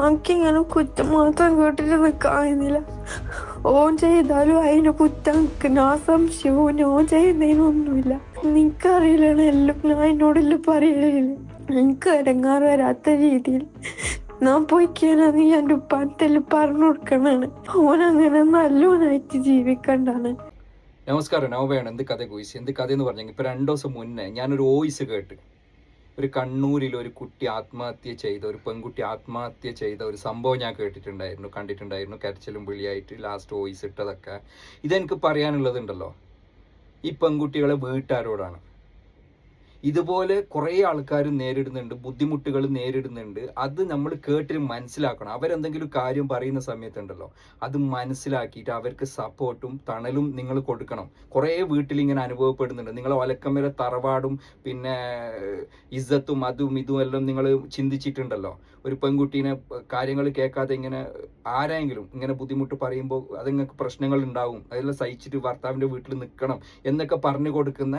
എനിക്കിങ്ങനെ കുറ്റം മാത്രം കേട്ടിട്ട് നിൽക്കാനില്ല. ഓൻ ചെയ്താലും അതിന് കുറ്റം ഞാൻ സംശയവും ഓൻ ചെയ്യുന്നതിനൊന്നുമില്ല. നിനക്കറിയില്ലാണ് എല്ലാം ഞാൻ എന്നോടെല്ലാം പറയലില്ല. എനിക്ക് ഇടങ്ങാറ് വരാത്ത രീതിയിൽ ഞാൻ പോയിക്കാനാ നീ എൻ്റെ ഉപ്പാനത്തെല്ലാം പറഞ്ഞു കൊടുക്കണാണ്. ഓനങ്ങനെ നല്ലോനായിട്ട് ജീവിക്കണ്ടാണ്. നമസ്കാരം, നവബയാണ് എന്ത് കഥ കോയിസ്. എന്ത് കഥ എന്ന് പറഞ്ഞെങ്കിൽ ഇപ്പോൾ 2 ദിവസം മുന്നേ ഞാനൊരു വോയിസ് കേട്ട്. ഒരു കണ്ണൂരിൽ ഒരു കുട്ടി ആത്മഹത്യ ചെയ്ത, ഒരു പെൺകുട്ടി ആത്മഹത്യ ചെയ്ത ഒരു സംഭവം ഞാൻ കേട്ടിട്ടുണ്ടായിരുന്നു, കണ്ടിട്ടുണ്ടായിരുന്നു. കരച്ചിലും വിളിയായിട്ട് ലാസ്റ്റ് വോയിസ് ഇട്ടതൊക്കെ. ഇതെനിക്ക് പറയാനുള്ളതുണ്ടല്ലോ, ഈ പെൺകുട്ടികളെ വീട്ടുകാരോടാണ്. ഇതുപോലെ കുറേ ആൾക്കാർ നേരിടുന്നുണ്ട്, ബുദ്ധിമുട്ടുകൾ നേരിടുന്നുണ്ട്. അത് നമ്മൾ കേട്ടിട്ട് മനസ്സിലാക്കണം. അവരെന്തെങ്കിലും കാര്യം പറയുന്ന സമയത്തുണ്ടല്ലോ, അത് മനസ്സിലാക്കിയിട്ട് അവർക്ക് സപ്പോർട്ടും തണലും നിങ്ങൾ കൊടുക്കണം. കുറേ വീട്ടിൽ ഇങ്ങനെ അനുഭവപ്പെടുന്നുണ്ട്. നിങ്ങൾ ഒലക്കമ്മേലെ തറവാടും പിന്നെ ഇസ്സത്തും അതും ഇതും എല്ലാം നിങ്ങൾ ചിന്തിച്ചിട്ടുണ്ടല്ലോ. ഒരു പെൺകുട്ടീനെ കാര്യങ്ങൾ കേൾക്കാതെ ഇങ്ങനെ ആരെങ്കിലും ഇങ്ങനെ ബുദ്ധിമുട്ട് പറയുമ്പോൾ അത് നിങ്ങൾക്ക് പ്രശ്നങ്ങൾ ഉണ്ടാവും. അതെല്ലാം സഹിച്ചിട്ട് ഭർത്താവിൻ്റെ വീട്ടിൽ നിൽക്കണം എന്നൊക്കെ പറഞ്ഞു കൊടുക്കുന്ന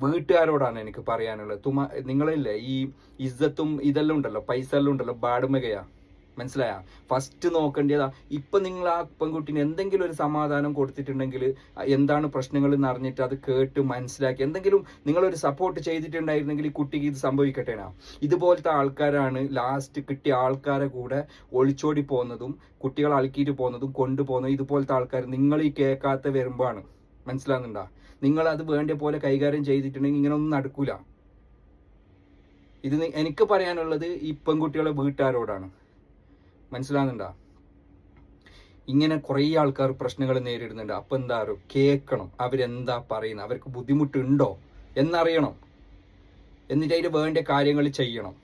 വീട്ടുകാരോടാണ് എനിക്ക് പറയാനുള്ളത്. നിങ്ങളില്ലേ ഈ ഇസ്സത്തും ഇതെല്ലാം ഉണ്ടല്ലോ, പൈസ എല്ലാം ഉണ്ടല്ലോ, ബാടുമകയാ. മനസ്സിലായ? ഫസ്റ്റ് നോക്കേണ്ടതാ. ഇപ്പൊ നിങ്ങൾ ആ പെൺകുട്ടീന് എന്തെങ്കിലും ഒരു സമാധാനം കൊടുത്തിട്ടുണ്ടെങ്കിൽ, എന്താണ് പ്രശ്നങ്ങൾ എന്ന് അറിഞ്ഞിട്ട് അത് കേട്ട് മനസ്സിലാക്കി എന്തെങ്കിലും നിങ്ങളൊരു സപ്പോർട്ട് ചെയ്തിട്ടുണ്ടായിരുന്നെങ്കിൽ ഈ കുട്ടിക്ക് ഇത് സംഭവിക്കട്ടേനാ. ഇതുപോലത്തെ ആൾക്കാരാണ് ലാസ്റ്റ് കിട്ടിയ ആൾക്കാരെ കൂടെ ഒളിച്ചോടി പോകുന്നതും കുട്ടികൾ അളക്കിയിട്ട് പോകുന്നതും കൊണ്ടുപോകുന്നതും. ഇതുപോലത്തെ ആൾക്കാർ നിങ്ങൾ ഈ കേൾക്കാത്ത വരുമ്പോഴാണ്. മനസ്സിലാകുന്നുണ്ടാ? നിങ്ങൾ അത് വേണ്ട പോലെ കൈകാര്യം ചെയ്തിട്ടുണ്ടെങ്കിൽ ഇങ്ങനെ ഒന്നും നടക്കൂല. ഇത് എനിക്ക് പറയാനുള്ളത് ഈ പെൺകുട്ടികളെ വീട്ടുകാരോടാണ്. മനസ്സിലാകുന്നുണ്ടാ? ഇങ്ങനെ കുറേ ആൾക്കാർ പ്രശ്നങ്ങൾ നേരിടുന്നുണ്ട്. അപ്പം എന്താ അറിയോ, കേൾക്കണം. അവരെന്താ പറയുന്നത്, അവർക്ക് ബുദ്ധിമുട്ടുണ്ടോ എന്നറിയണം. എന്നിട്ട് അതിന് വേണ്ട കാര്യങ്ങൾ ചെയ്യണം.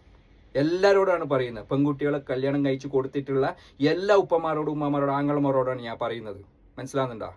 എല്ലാവരോടാണ് പറയുന്നത്. പെൺകുട്ടികളെ കല്യാണം കഴിച്ച് കൊടുത്തിട്ടുള്ള എല്ലാ ഉപ്പമാരോടും ഉമ്മമാരോടും ആങ്ങളമാരോടാണ് ഞാൻ പറയുന്നത്. മനസ്സിലാകുന്നുണ്ടാ?